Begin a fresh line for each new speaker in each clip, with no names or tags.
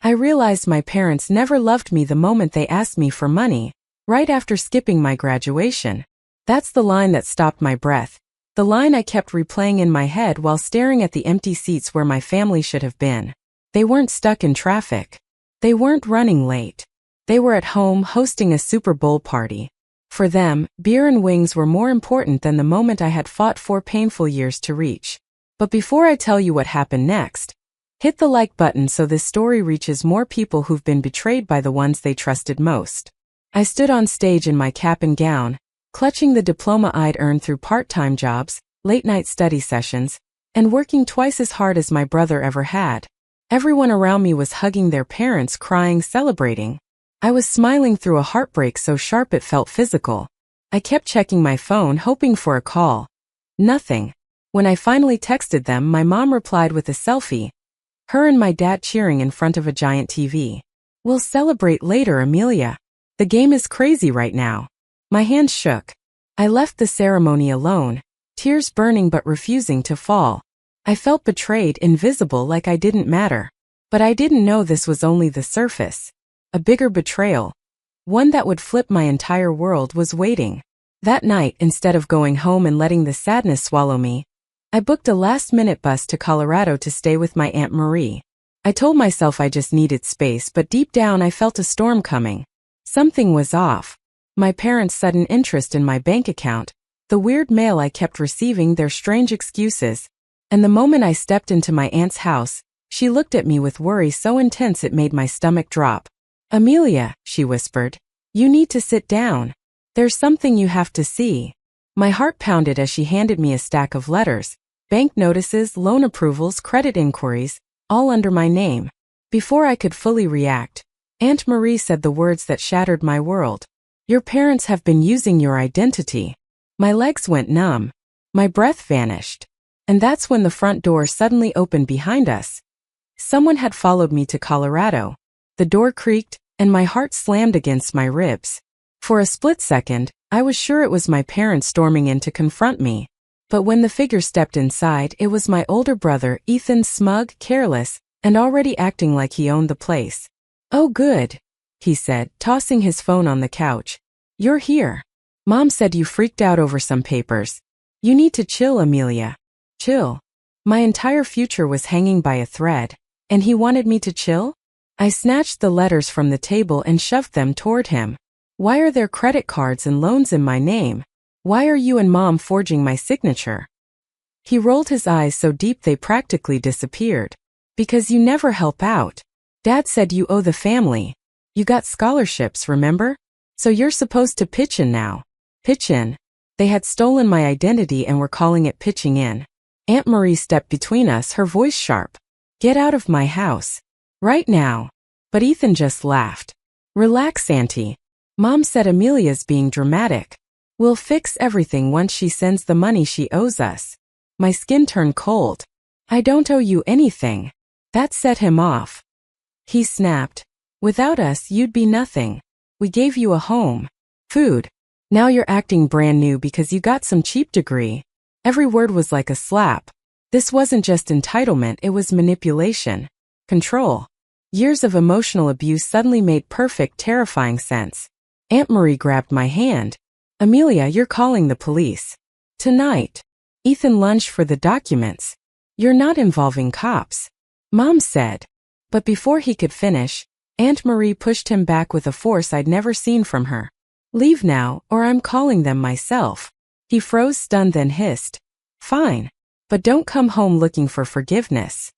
I realized my parents never loved me the moment they asked me for money, right after skipping my graduation. That's the line that stopped my breath, the line I kept replaying in my head while staring at the empty seats where my family should have been. They weren't stuck in traffic. They weren't running late. They were at home hosting a Super Bowl party. For them, beer and wings were more important than the moment I had fought 4 painful years to reach. But before I tell you what happened next, hit the like button so this story reaches more people who've been betrayed by the ones they trusted most. I stood on stage in my cap and gown, clutching the diploma I'd earned through part-time jobs, late-night study sessions, and working twice as hard as my brother ever had. Everyone around me was hugging their parents, crying, celebrating. I was smiling through a heartbreak so sharp it felt physical. I kept checking my phone, hoping for a call. Nothing. When I finally texted them, my mom replied with a selfie. Her and my dad cheering in front of a giant TV. "We'll celebrate later, Amelia. The game is crazy right now." My hands shook. I left the ceremony alone, tears burning but refusing to fall. I felt betrayed, invisible, like I didn't matter. But I didn't know this was only the surface. A bigger betrayal, one that would flip my entire world, was waiting. That night, instead of going home and letting the sadness swallow me, I booked a last-minute bus to Colorado to stay with my Aunt Marie. I told myself I just needed space, but deep down I felt a storm coming. Something was off. My parents' sudden interest in my bank account, the weird mail I kept receiving, their strange excuses, and the moment I stepped into my aunt's house, she looked at me with worry so intense it made my stomach drop. "Amelia," she whispered, "you need to sit down. There's something you have to see." My heart pounded as she handed me a stack of letters, bank notices, loan approvals, credit inquiries, all under my name. Before I could fully react, Aunt Marie said the words that shattered my world. "Your parents have been using your identity." My legs went numb. My breath vanished. And that's when the front door suddenly opened behind us. Someone had followed me to Colorado. The door creaked, and my heart slammed against my ribs. For a split second, I was sure it was my parents storming in to confront me. But when the figure stepped inside, it was my older brother, Ethan, smug, careless, and already acting like he owned the place. "Oh good," he said, tossing his phone on the couch. "You're here. Mom said you freaked out over some papers. You need to chill, Amelia. Chill." My entire future was hanging by a thread, and he wanted me to chill? I snatched the letters from the table and shoved them toward him. "Why are there credit cards and loans in my name? Why are you and Mom forging my signature?" He rolled his eyes so deep they practically disappeared. "Because you never help out. Dad said you owe the family. You got scholarships, remember? So you're supposed to pitch in now." Pitch in? They had stolen my identity and were calling it pitching in. Aunt Marie stepped between us, her voice sharp. "Get out of my house. Right now." But Ethan just laughed. "Relax, Auntie. Mom said Amelia's being dramatic. We'll fix everything once she sends the money she owes us." My skin turned cold. "I don't owe you anything." That set him off. He snapped. "Without us, you'd be nothing. We gave you a home, food. Now you're acting brand new because you got some cheap degree." Every word was like a slap. This wasn't just entitlement, it was manipulation. Control. Years of emotional abuse suddenly made perfect, terrifying sense. Aunt Marie grabbed my hand. "Amelia, you're calling the police. Tonight." Ethan lunged for the documents. "You're not involving cops," Mom said. But before he could finish, Aunt Marie pushed him back with a force I'd never seen from her. "Leave now, or I'm calling them myself." He froze, stunned, then hissed, "Fine. But don't come home looking for forgiveness."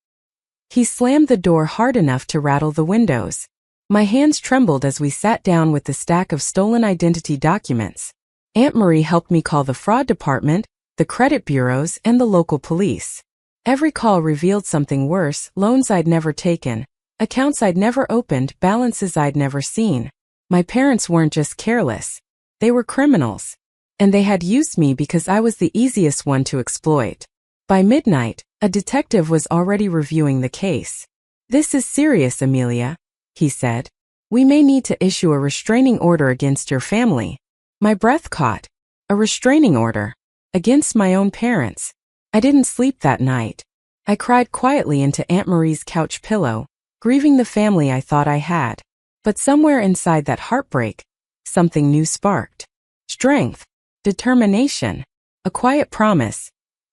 He slammed the door hard enough to rattle the windows. My hands trembled as we sat down with the stack of stolen identity documents. Aunt Marie helped me call the fraud department, the credit bureaus, and the local police. Every call revealed something worse: loans I'd never taken, accounts I'd never opened, balances I'd never seen. My parents weren't just careless. They were criminals. And they had used me because I was the easiest one to exploit. By midnight, a detective was already reviewing the case. "This is serious, Amelia," he said. "We may need to issue a restraining order against your family." My breath caught. A restraining order? Against my own parents? I didn't sleep that night. I cried quietly into Aunt Marie's couch pillow, grieving the family I thought I had. But somewhere inside that heartbreak, something new sparked. Strength, determination, a quiet promise.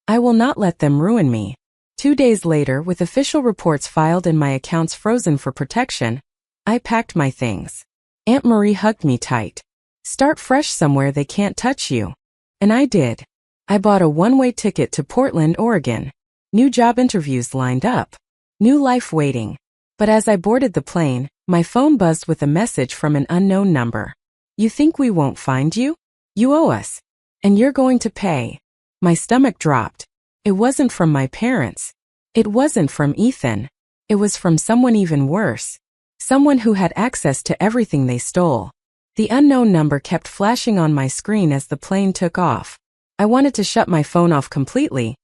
I will not let them ruin me. 2 days later, with official reports filed and my accounts frozen for protection, I packed my things. Aunt Marie hugged me tight. Start fresh somewhere they can't touch you. And I did. I bought a one-way ticket to Portland, Oregon. New job interviews lined up. New life waiting. But as I boarded the plane, my phone buzzed with a message from an unknown number. You think we won't find you? You owe us. And you're going to pay. My stomach dropped. It wasn't from my parents. It wasn't from Ethan. It was from someone even worse. Someone who had access to everything they stole. The unknown number kept flashing on my screen as the plane took off. I wanted to shut my phone off completely,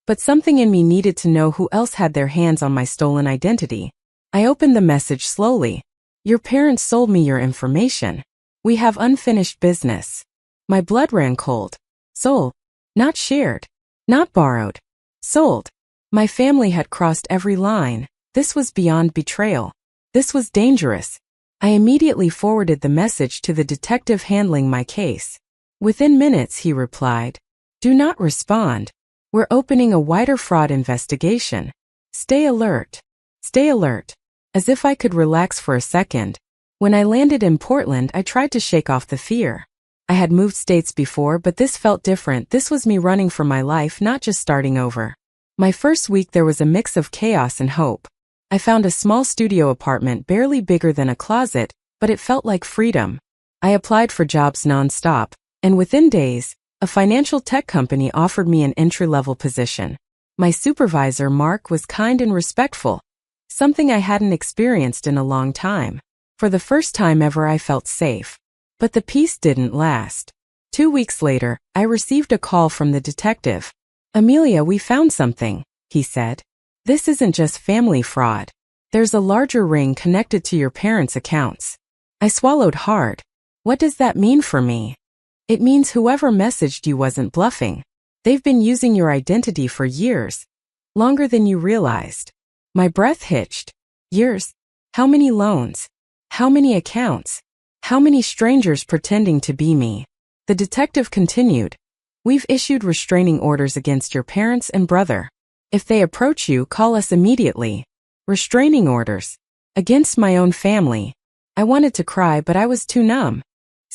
but something in me needed to know who else had their hands on my stolen identity. I opened the message slowly. Your parents sold me your information. We have unfinished business. My blood ran cold. Sold. Not shared. Not borrowed. Sold. My family had crossed every line. This was beyond betrayal. This was dangerous. I immediately forwarded the message to the detective handling my case. Within minutes, he replied, "Do not respond. We're opening a wider fraud investigation. Stay alert. Stay alert." As if I could relax for a second. When I landed in Portland, I tried to shake off the fear. I had moved states before, but this felt different. This was me running for my life, not just starting over. My first week there was a mix of chaos and hope. I found a small studio apartment barely bigger than a closet, but it felt like freedom. I applied for jobs non-stop, and within days, a financial tech company offered me an entry-level position. My supervisor, Mark, was kind and respectful, something I hadn't experienced in a long time. For the first time ever, I felt safe. But the peace didn't last. 2 weeks later, I received a call from the detective. "Amelia, we found something," he said. "This isn't just family fraud. There's a larger ring connected to your parents' accounts." I swallowed hard. What does that mean for me? It means whoever messaged you wasn't bluffing. They've been using your identity for years. Longer than you realized. My breath hitched. Years? How many loans? How many accounts? How many strangers pretending to be me? The detective continued. "We've issued restraining orders against your parents and brother. If they approach you, call us immediately." Restraining orders. Against my own family. I wanted to cry, but I was too numb.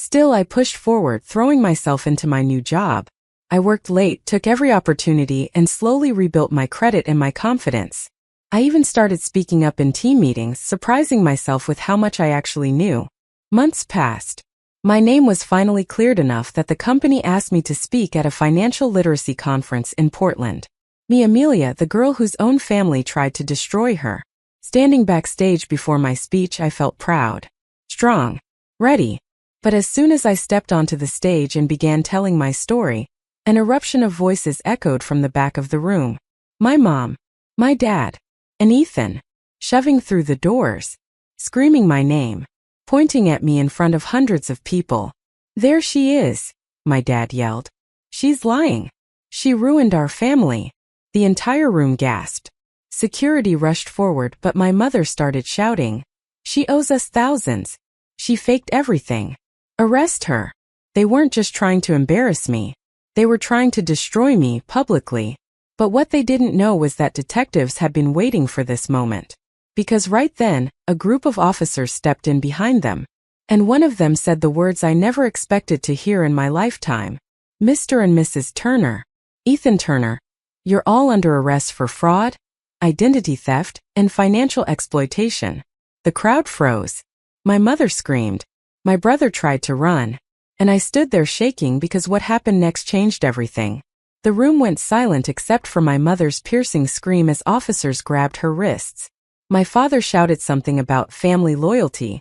Still, I pushed forward, throwing myself into my new job. I worked late, took every opportunity, and slowly rebuilt my credit and my confidence. I even started speaking up in team meetings, surprising myself with how much I actually knew. Months passed. My name was finally cleared enough that the company asked me to speak at a financial literacy conference in Portland. Me, Amelia, the girl whose own family tried to destroy her. Standing backstage before my speech, I felt proud. Strong. Ready. But as soon as I stepped onto the stage and began telling my story, an eruption of voices echoed from the back of the room. My mom. My dad. And Ethan. Shoving through the doors. Screaming my name. Pointing at me in front of hundreds of people. "There she is," my dad yelled. "She's lying. She ruined our family." The entire room gasped. Security rushed forward, but my mother started shouting. "She owes us thousands. She faked everything. Arrest her." They weren't just trying to embarrass me. They were trying to destroy me publicly. But what they didn't know was that detectives had been waiting for this moment. Because right then, a group of officers stepped in behind them. And one of them said the words I never expected to hear in my lifetime. "Mr. and Mrs. Turner. Ethan Turner. You're all under arrest for fraud, identity theft, and financial exploitation." The crowd froze. My mother screamed. My brother tried to run. And I stood there shaking because what happened next changed everything. The room went silent except for my mother's piercing scream as officers grabbed her wrists. My father shouted something about family loyalty,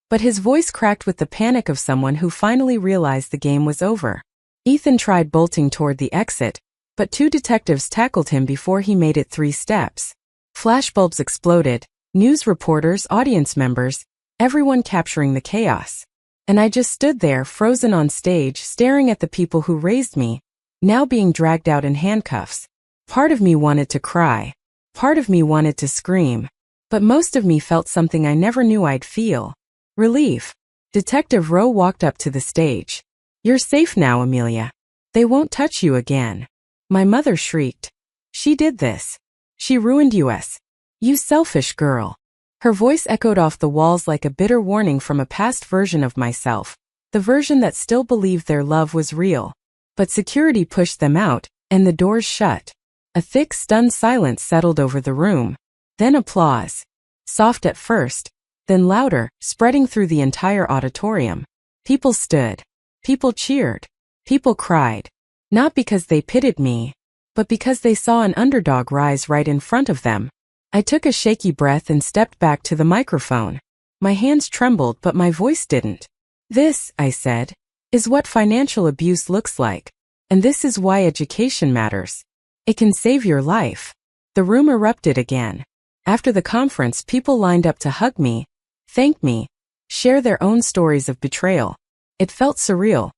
but his voice cracked with the panic of someone who finally realized the game was over. Ethan tried bolting toward the exit, but 2 detectives tackled him before he made it 3 steps. Flashbulbs exploded, news reporters, audience members, everyone capturing the chaos. And I just stood there, frozen on stage, staring at the people who raised me, now being dragged out in handcuffs. Part of me wanted to cry. Part of me wanted to scream. But most of me felt something I never knew I'd feel. Relief. Detective Rowe walked up to the stage. "You're safe now, Amelia. They won't touch you again." My mother shrieked. "She did this. She ruined us. You selfish girl." Her voice echoed off the walls like a bitter warning from a past version of myself, the version that still believed their love was real. But security pushed them out, and the doors shut. A thick, stunned silence settled over the room. Then applause. Soft at first, then louder, spreading through the entire auditorium. People stood. People cheered. People cried. Not because they pitied me, but because they saw an underdog rise right in front of them. I took a shaky breath and stepped back to the microphone. My hands trembled, but my voice didn't. "This," I said, "is what financial abuse looks like. And this is why education matters. It can save your life." The room erupted again. After the conference, people lined up to hug me, thank me, share their own stories of betrayal. It felt surreal.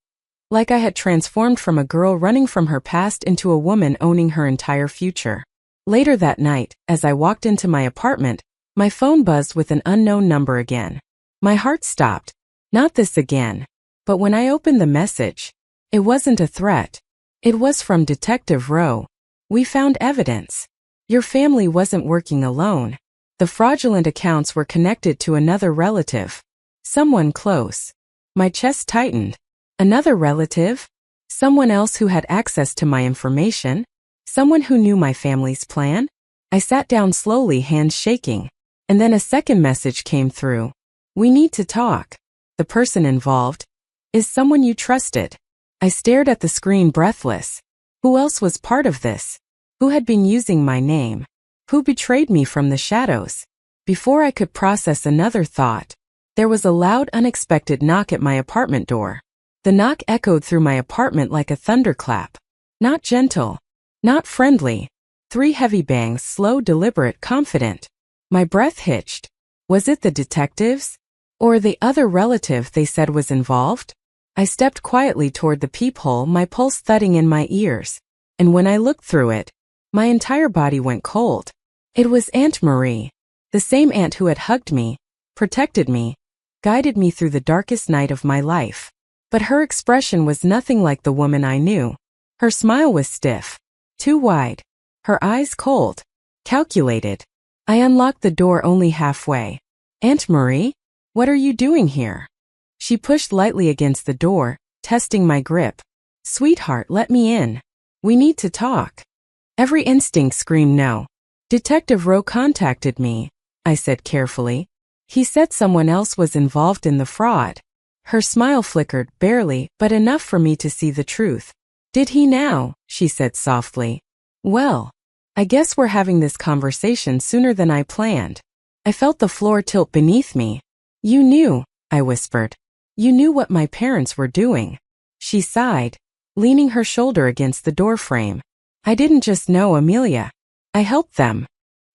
Like I had transformed from a girl running from her past into a woman owning her entire future. Later that night, as I walked into my apartment, my phone buzzed with an unknown number again. My heart stopped. Not this again. But when I opened the message, it wasn't a threat. It was from Detective Rowe. "We found evidence. Your family wasn't working alone. The fraudulent accounts were connected to another relative. Someone close." My chest tightened. Another relative? Someone else who had access to my information? Someone who knew my family's plan? I sat down slowly, hands shaking. And then a second message came through. "We need to talk. The person involved is someone you trusted." I stared at the screen, breathless. Who else was part of this? Who had been using my name? Who betrayed me from the shadows? Before I could process another thought, there was a loud, unexpected knock at my apartment door. The knock echoed through my apartment like a thunderclap. Not gentle. Not friendly. 3 heavy bangs, slow, deliberate, confident. My breath hitched. Was it the detectives? Or the other relative they said was involved? I stepped quietly toward the peephole, my pulse thudding in my ears. And when I looked through it, my entire body went cold. It was Aunt Marie. The same aunt who had hugged me, protected me, guided me through the darkest night of my life. But her expression was nothing like the woman I knew. Her smile was stiff. Too wide. Her eyes cold. Calculated. I unlocked the door only halfway. "Aunt Marie? What are you doing here?" She pushed lightly against the door, testing my grip. "Sweetheart, let me in. We need to talk." Every instinct screamed no. "Detective Rowe contacted me," I said carefully. "He said someone else was involved in the fraud." Her smile flickered, barely, but enough for me to see the truth. "Did he now?" she said softly. "Well, I guess we're having this conversation sooner than I planned." I felt the floor tilt beneath me. "You knew," I whispered. "You knew what my parents were doing." She sighed, leaning her shoulder against the doorframe. "I didn't just know, Amelia. I helped them."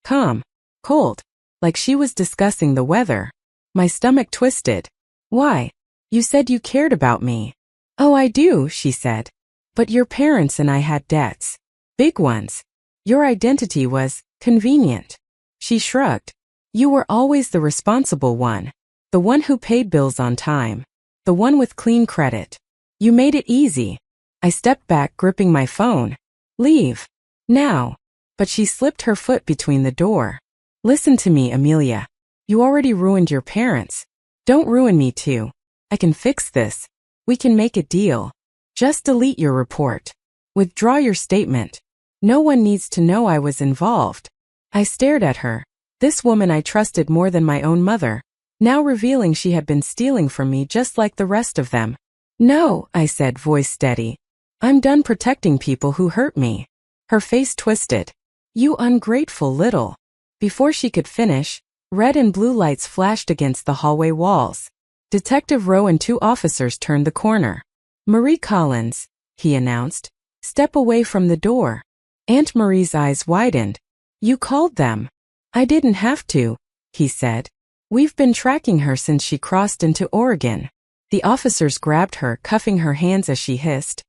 Calm, cold, like she was discussing the weather. My stomach twisted. "Why? You said you cared about me." "Oh, I do," she said. "But your parents and I had debts. Big ones. Your identity was convenient." She shrugged. "You were always the responsible one. The one who paid bills on time. The one with clean credit. You made it easy." I stepped back, gripping my phone. "Leave. Now." But she slipped her foot between the door. "Listen to me, Amelia. You already ruined your parents. Don't ruin me too. I can fix this. We can make a deal. Just delete your report. Withdraw your statement. No one needs to know I was involved." I stared at her. This woman I trusted more than my own mother, now revealing she had been stealing from me just like the rest of them. "No," I said, voice steady. "I'm done protecting people who hurt me." Her face twisted. "You ungrateful little." Before she could finish, red and blue lights flashed against the hallway walls. Detective Rowe and 2 officers turned the corner. "Marie Collins," he announced. "Step away from the door." Aunt Marie's eyes widened. "You called them." "I didn't have to," he said. "We've been tracking her since she crossed into Oregon." The officers grabbed her, cuffing her hands as she hissed.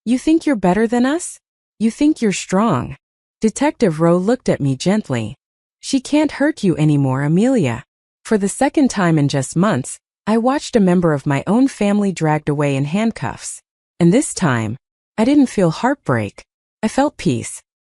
"You think you're better than us? You think you're strong?" Detective Rowe looked at me gently. She can't hurt you anymore, Amelia. For the second time in just months, I watched a member of my own family dragged away in handcuffs. And this time, I didn't feel heartbreak. I felt peace.